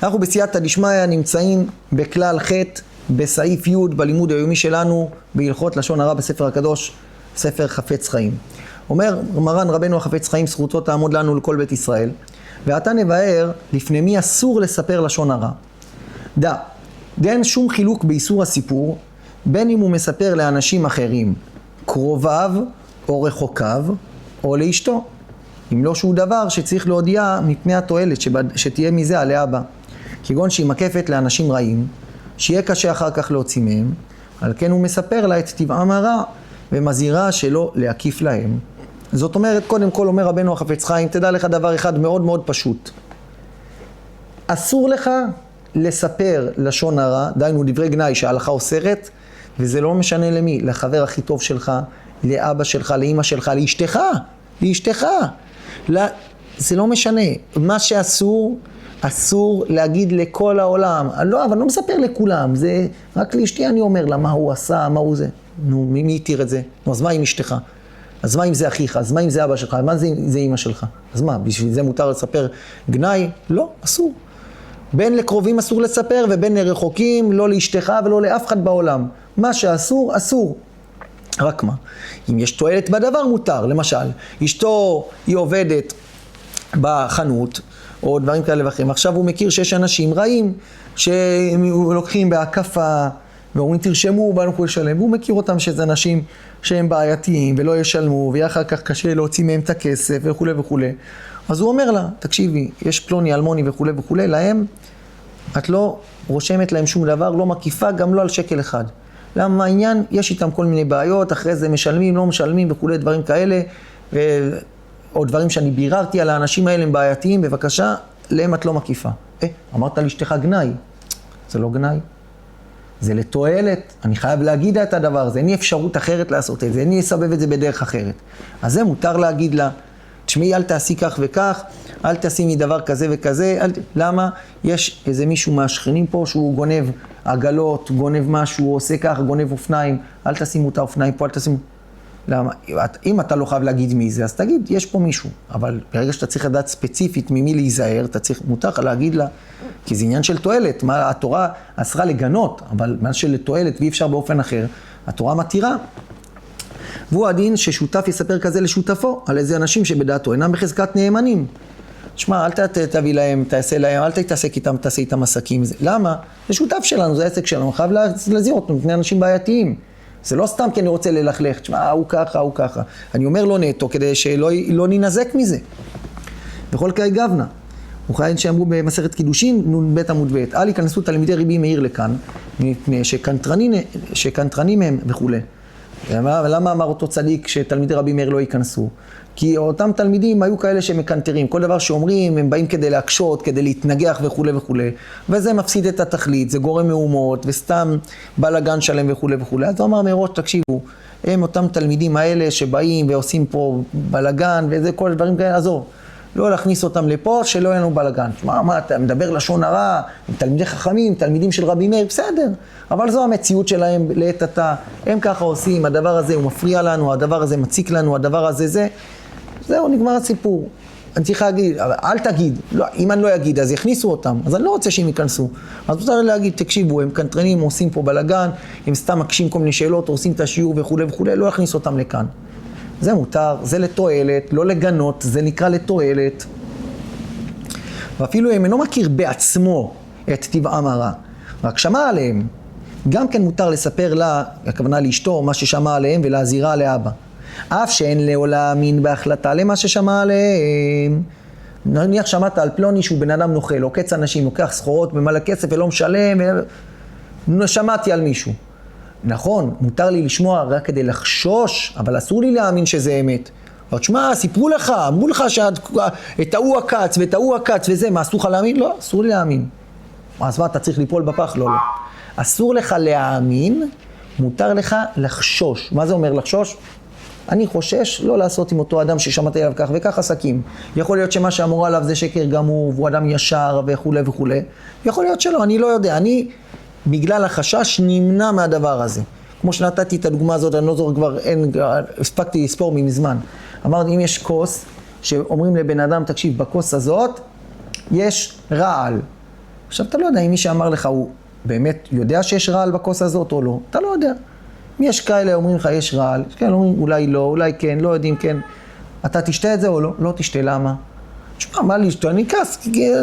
אנחנו בסייעתא דשמיא נמצאים בכלל ח' בסעיף י' בלימוד היומי שלנו בהלכות לשון הרע בספר הקדוש, ספר חפץ חיים. אומר מרן רבנו החפץ חיים, זכותו תעמוד לנו לכל בית ישראל. ועתה נבהר לפני מי אסור לספר לשון הרע. אין שום חילוק באיסור הסיפור, בין אם הוא מספר לאנשים אחרים, קרוביו או רחוקיו, או לאשתו. אם לא שהוא דבר שצריך להודיע מפני התועלת שתהיה מזה עליה בה. כגון שהיא מקפת לאנשים רעים, שיהיה קשה אחר כך להוציא מהם, על כן הוא מספר לה את טבעם הרע, ומזהירה שלא להקיף להם. זאת אומרת, קודם כל אומר רבנו החפץ חיים, תדע לך דבר אחד מאוד מאוד פשוט. אסור לך לספר לשון הרע, דיינו דברי גנאי שההלכה אוסרת, וזה לא משנה למי, לחבר הכי טוב שלך, לאבא שלך, לאמא שלך, לאשתך. זה לא משנה. מה שאסור, אסור להגיד לכל העולם. לא, אבל לא מספר לכולם. זה רק לאשתי אני אומר לה מה הוא עשה, מה הוא זה. נו, מי יתיר את זה? נו, אז מה עם אשתך? אז מה אם זה אחיך? אז מה אם זה אבא שלך? מה זה אמא שלך? אז מה, בשביל זה מותר לספר גנאי? לא, אסור. בין לקרובים אסור לספר, ובין לרחוקים, לא לאשתך ולא לאף אחד בעולם. מה שאסור, אסור. רק מה? אם יש תועלת בדבר מותר. למשל, אשתו היא עובדת בחנות, או דברים כאלה ואחרים. עכשיו הוא מכיר שיש אנשים רעים, שלוקחים בהקפה, ואומרים תרשמו, באנו לשלם. והוא מכיר אותם שזה אנשים שהם בעייתיים, ולא ישלמו, ואחר כך קשה להוציא מהם את הכסף, וכו' וכו'. אז הוא אומר לה, תקשיבי, יש פלוני, אלמוני וכו' וכו', להם, את לא רושמת להם שום דבר, לא מקיפה, גם לא על שקל אחד. למה העניין? יש איתם כל מיני בעיות, אחרי זה משלמים, לא משלמים וכו' דברים כאלה, או דברים שאני ביררתי על האנשים האלה הם בעייתיים, בבקשה, להם את לא מקיפה. אמרת לאשתך גנאי. זה לא גנאי. זה לתועלת, אני חייב להגיד את הדבר הזה, אין לי אפשרות אחרת לעשות את זה, אין לי לסבב את זה בדרך אחרת. אז זה מותר להגיד לה, תשמעי, אל תעשי כך וכך, אל תעשי מדבר כזה וכזה, למה? יש איזה מישהו מהשכנים פה שהוא גונב עגלות, גונב משהו, עושה כך, גונב אופניים, אל תשימו את האופניים פה, אל תשימו... למה? אם אתה לא חייב להגיד מי זה, אז תגיד, יש פה מישהו, אבל ברגע שאתה צריך לדעת ספציפית ממי להיזהר, אתה צריך, מותר להגיד לה, כי זה עניין של תועלת, מה התורה אסרה לגנות, אבל מה של תועלת ואי אפשר באופן אחר, התורה מתירה. והוא הדין ששותף יספר כזה לשותפו, על איזה אנשים שבדעתו אינם בחזקת נאמנים. תשמע, אל תביא להם, תעשה להם, אל תתעסק איתם, תעשה איתם עסקים. למה? זה שותף שלנו, זה העסק שלנו, חייב להזהיר אותו מפני אנשים בעייתיים. זה לא סתם כי אני רוצה ללכלך, תשמע, הוא ככה. אני אומר לו נטו, כדי שלא ננזק מזה. בכל קרי גבנה. וכן שאמרו במסכת קידושין, נ"ב עמוד ב', אל ייכנסו תלמידי רבי מאיר לכאן, מפני שקנטרנים הם וכו'. ולמה אמר אותו צדיק שתלמידי רבי מאיר לא ייכנסו? כי אותם תלמידים היו כאלה שמקנטרים, כל דבר שאומרים הם באים כדי להקשות, כדי להתנגח וכו' וכו'. וזה מפסיד את התכלית, זה גורם מהומות וסתם בלגן שלם וכו' וכו'. אז הוא אמר מראש, תקשיבו, הם אותם תלמידים האלה שבאים ועושים פה בלגן וזה כל הדברים כאלה, עזור. לא להכניס אותם לפה, שלא יהיה לנו בלגן. מה, אתה מדבר לשון הרע, עם תלמידי חכמים, תלמידים של רבי מאיר, בסדר. אבל זו המציאות שלהם לעת עתה. הם ככה עושים, הדבר הזה הוא מפריע לנו, הדבר הזה מציק לנו, הדבר הזה זה. זהו, נגמר הסיפור. אני צריך להגיד, אל תגיד. לא, אם אני לא אגיד, אז יכניסו אותם. אז אני לא רוצה שהם ייכנסו. אז רוצה להגיד, תקשיבו, הם קנטרנים, עושים פה בלגן, הם סתם מקשים כל מיני שאלות, עושים את השיעור וכו' וכו', לא יכניס אותם לכאן. זה מותר, זה לתועלת, לא לגנות, זה נקרא לתועלת. ואפילו אם אינו מכיר בעצמו את טבעם הרע, רק שמע עליהם, גם כן מותר לספר לה, הכוונה לאשתו, מה ששמע עליהם ולהזהירה לאבא. אף שאין לו להאמין בהחלטה למה ששמע עליהם. נניח שמעת על פלוני שהוא בן אדם נוכל, עוקץ אנשים, לוקח סחורות במלא כסף ולא משלם, שמעתי על מישהו. נכון, מותר לי לשמוע רק כדי לחשוש, אבל אסור לי להאמין שזה אמת. אבל תשמע, סיפרו לך, אמרו לך שאת ההוא הקץ ואת ההוא הקץ וזה, מה, אסור לך להאמין? לא, אסור לי להאמין. אז מה, אתה צריך ליפול בפח? לא. אסור לך להאמין, מותר לך לחשוש. מה זה אומר לחשוש? אני חושש לא לעשות עם אותו אדם ששמעתי עליו כך וכך עסקים. יכול להיות שמה שאמרו עליו זה שקר גמור, והוא אדם ישר וכו' וכו'. יכול להיות שלא, אני לא יודע. אני בגלל החשש נמנע מהדבר הזה. כמו שנתתי את הדוגמה הזאת, אני לא זוכר כבר, הספקתי לספור מזמן. אמרתי, אם יש כוס, שאומרים לבן אדם, תקשיב, בכוס הזאת יש רעל. עכשיו אתה לא יודע אם מי שאמר לך הוא באמת יודע שיש רעל בכוס הזאת או לא, אתה לא יודע. אם יש כאלה אומרים לך יש רעל, יש כאלה אומרים אולי לא, אולי כן, לא יודעים כן. אתה תשתה את זה או לא? לא תשתה, למה? תשמע, מה לשתות? אני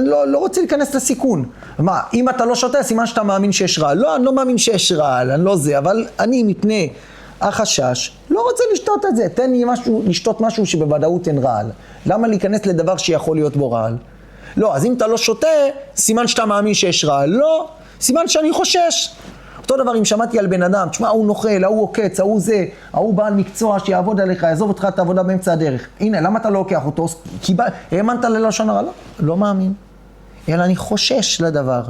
לא רוצה להיכנס לסיכון. מה, אם אתה לא שותה, סימן שאתה מאמין שיש רעל. לא, אני לא מאמין שיש רעל, אני לא זה, אבל אני מפני החשש, לא רוצה לשתות את זה. תן לי לשתות משהו שבוודאות אין רעל. למה להיכנס לדבר שיכול להיות בו רעל? לא, אז אם אתה לא שותה, סימן שאתה מאמין שיש רעל. לא, סימן שאני חושש. אותו דבר אם שמעתי על בן אדם, תשמע, הוא נוכל, הוא עוקץ, הוא זה, הוא בעל מקצוע שיעבוד עליך, יעזוב אותך את העבודה באמצע הדרך. הנה, למה אתה לא לוקח אותו? האמנת ללשון הרע? לא מאמין. אלא אני חושש לדבר.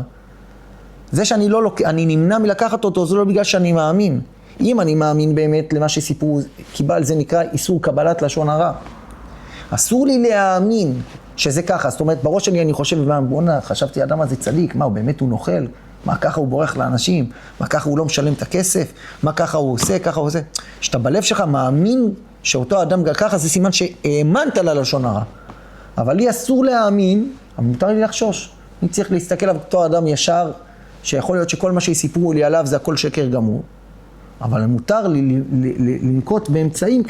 זה שאני לא לוקח, אני נמנע מלקחת אותו, זה לא בגלל שאני מאמין. אם אני מאמין באמת למה שסיפרו, קיבל, זה נקרא איסור קבלת לשון הרע. אסור לי להאמין שזה ככה. זאת אומרת, בראש שלי אני חושב, בוא'נה, חשבתי, האדם הזה צדיק, מה, הוא באמת הוא נוכל? מה ככה הוא בורח לאנשים? מה ככה הוא לא משלם את הכסף? מה ככה הוא עושה? ככה הוא עושה? שאתה בלב שלך מאמין שאותו אדם ככה, זה סימן שהאמנת ללשון הרע. אבל לי אסור להאמין, אבל מותר לי לחשוש. אני צריך להסתכל על אותו אדם ישר, שיכול להיות שכל מה שיסיפרו לי עליו זה הכל שקר גמור. אבל מותר לי לנקוט באמצעים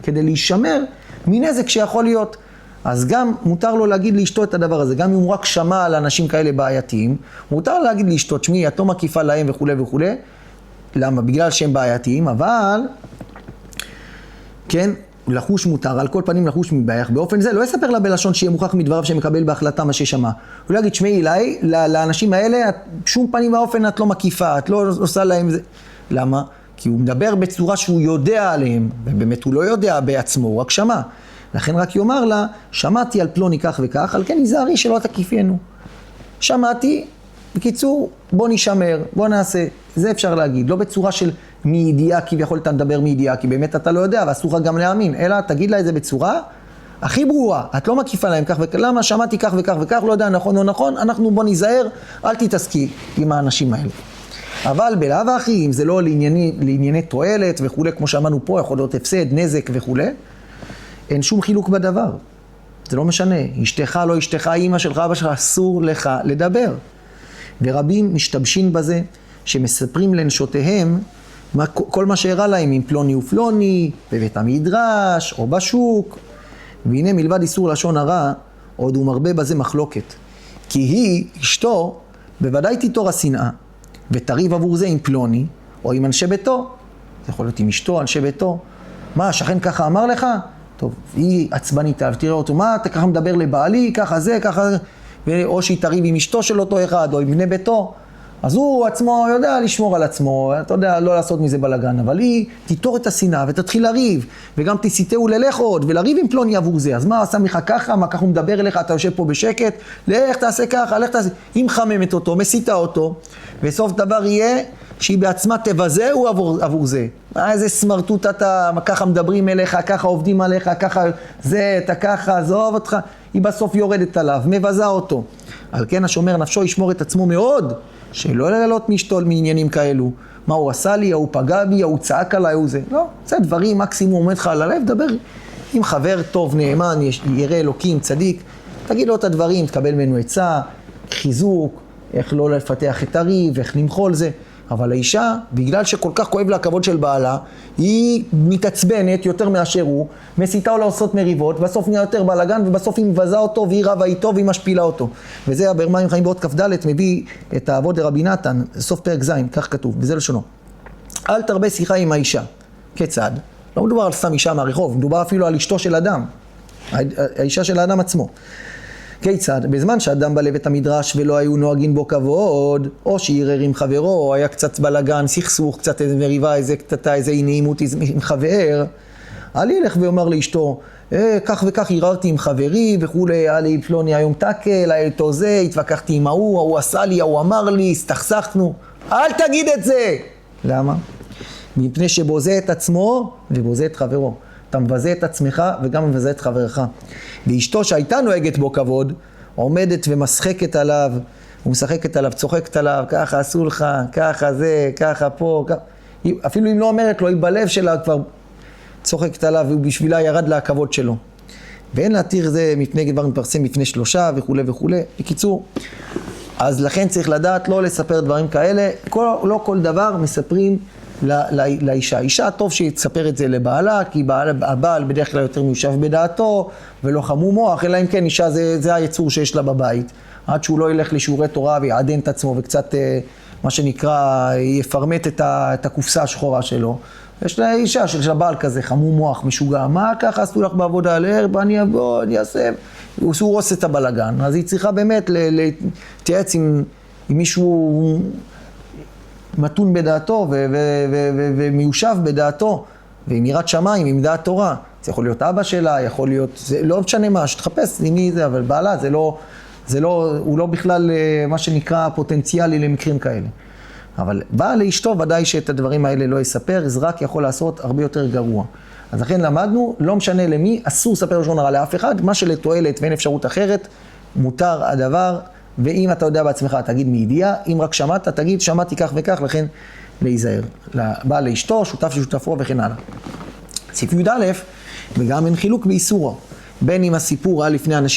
כדי להישמר מנזק שיכול להיות. אז גם מותר לו להגיד לאשתו את הדבר הזה, גם אם הוא רק שמע על אנשים כאלה בעייתיים, מותר להגיד לאשתו, תשמעי, את לא מקיפה להם וכו' וכו'. למה? בגלל שהם בעייתיים, אבל, כן, לחוש מותר, על כל פנים לחוש מבעייך. באופן זה, לא יספר לה בלשון שיהיה מוכח מדבריו שמקבל בהחלטה מה ששמע. הוא לא יגיד, תשמעי, לאנשים האלה, שום פנים באופן את לא מקיפה, את לא עושה להם זה. למה? כי הוא מדבר בצורה שהוא יודע עליהם, ובאמת הוא לא יודע בעצמו, הוא רק שמע. לכן רק יאמר לה, שמעתי על פלוני כך וכך, על כן יזהרי שלא תקיפיינו. שמעתי, בקיצור, בוא נשמר, בוא נעשה, זה אפשר להגיד, לא בצורה של מידיעה, כביכול אתה מדבר מידיעה, כי באמת אתה לא יודע, ואסור לך גם להאמין, אלא תגיד לה את זה בצורה הכי ברורה, את לא מקיפה להם כך וכך, למה שמעתי כך וכך וכך, לא יודע נכון או נכון, אנחנו בוא נזהר, אל תתעסקי עם האנשים האלה. אבל בלאו הכי, אם זה לא לענייני תועלת וכו', כמו שאמרנו פה, יכול להיות הפסד, נזק וכו', אין שום חילוק בדבר. זה לא משנה. אשתך, לא אשתך, אמא שלך, אבא שלך, אסור לך לדבר. ורבים משתבשים בזה, שמספרים לנשותיהם, כל מה שהראה להם עם פלוני ופלוני, בבית המדרש, או בשוק. והנה מלבד איסור לשון הרע, עוד הוא מרבה בזה מחלוקת. כי היא, אשתו, בוודאי תיתור השנאה, ותריב עבור זה עם פלוני, או עם אנשי ביתו. זה יכול להיות עם אשתו, אנשי ביתו. מה, השכן ככה אמר לך? טוב, היא עצבנית, תראה אותו, מה, אתה ככה מדבר לבעלי, ככה זה, ככה זה, או שהיא תריב עם אשתו של אותו אחד, או עם בני ביתו, אז הוא עצמו יודע לשמור על עצמו, אתה יודע, לא לעשות מזה בלגן, אבל היא תיתור את השנאה ותתחיל לריב, וגם תסיתהו ללך עוד, ולריב עם פלוני עבור זה, אז מה עשה ממך ככה, מה ככה הוא מדבר אליך, אתה יושב פה בשקט, לך תעשה ככה, לך תעשה, היא מחממת אותו, מסיתה אותו, וסוף דבר יהיה, שהיא בעצמה תבזהו עבור זה. איזה סמרטוט אתה, ככה מדברים אליך, ככה עובדים עליך, ככה זה, אתה ככה, עזוב אותך. היא בסוף יורדת עליו, מבזה אותו. על כן השומר נפשו ישמור את עצמו מאוד, שלא לעלות משתול מעניינים כאלו. מה הוא עשה לי, הוא פגע בי, הוא צעק עליי, הוא זה. לא, זה דברים, מקסימום עומד לך על הלב, דבר עם חבר טוב, נאמן, ירא אלוקים, צדיק. תגיד לו את הדברים, תקבל ממנו עצה, חיזוק, איך לא לפתח את הריב, איך למחול זה. אבל האישה, בגלל שכל כך כואב לה הכבוד של בעלה, היא מתעצבנת יותר מאשר הוא, מסיתה או לעשות מריבות, בסוף נהיה יותר בלגן, ובסוף היא מבזה אותו, והיא רבה איתו, והיא משפילה אותו. וזה ברמיים חיים בעוד כ"ד מביא את האבות דרבי נתן, סוף פרק ז', כך כתוב, וזה לשונו. אל תרבה שיחה עם האישה. כיצד? לא מדובר על סתם אישה מהרחוב, מדובר אפילו על אשתו של אדם, האישה של האדם עצמו. כיצד? בזמן שאדם בא לבית המדרש ולא היו נוהגים בו כבוד, או שערער עם חברו, או היה קצת בלגן, סכסוך, קצת איזה מריבה, איזה קטטה, איזה נעימות עם חבר, אל ילך ואומר לאשתו, כך וכך ערערתי עם חברי וכולי, היה לי פלוני היום תקל, היה איתו זה, התווכחתי עם ההוא עשה לי, ההוא אמר לי, הסתכסכנו. אל תגיד את זה! למה? מפני שבוזה את עצמו ובוזה את חברו. אתה מבזה את עצמך וגם מבזה את חברך. ואשתו שהייתה נוהגת בו כבוד, עומדת ומשחקת עליו, ומשחקת עליו, צוחקת עליו, ככה עשו לך, ככה זה, ככה פה, ככה. אפילו אם לא אומרת לו, היא בלב שלה כבר צוחקת עליו, ובשבילה ירד לה הכבוד שלו. ואין להתיר זה מפני דבר מתפרסם מפני שלושה וכו' וכו'. בקיצור, אז לכן צריך לדעת לא לספר דברים כאלה, לא כל דבר מספרים לאישה. אישה טוב שתספר את זה לבעלה, כי הבעל בדרך כלל יותר מיושב בדעתו ולא חמום מוח, אלא אם כן אישה זה היצור שיש לה בבית. עד שהוא לא ילך לשיעורי תורה ויעדן את עצמו וקצת, מה שנקרא, יפרמט את הקופסה השחורה שלו. יש לה אישה של הבעל כזה, חמום מוח, משוגע. מה ככה עשו לך בעבודה על הערב? אני אבוא, אני אעשה. הוא עושה את הבלגן. אז היא צריכה באמת להתייעץ עם מישהו מתון בדעתו ומיושב בדעתו, ועם יראת שמיים, עם דעת תורה. זה יכול להיות אבא שלה, יכול להיות, זה לא משנה מה, שתחפש למי זה, אבל בעלה הוא לא בכלל מה שנקרא פוטנציאלי למקרים כאלה. אבל בעל לאשתו ודאי שאת הדברים האלה לא יספר, אז רק יכול לעשות הרבה יותר גרוע. אז לכן למדנו, לא משנה למי, אסור לספר לשון הרע לאף אחד, מה שלתועלת ואין אפשרות אחרת, מותר הדבר, ואם אתה יודע בעצמך, תגיד מידיעה, אם רק שמעת, תגיד שמעתי כך וכך, לכן להיזהר. בעל לאשתו, שותף לשותפו וכן הלאה. סעיף י"א, וגם אין חילוק באיסורו, בין אם הסיפור היה לפני אנשים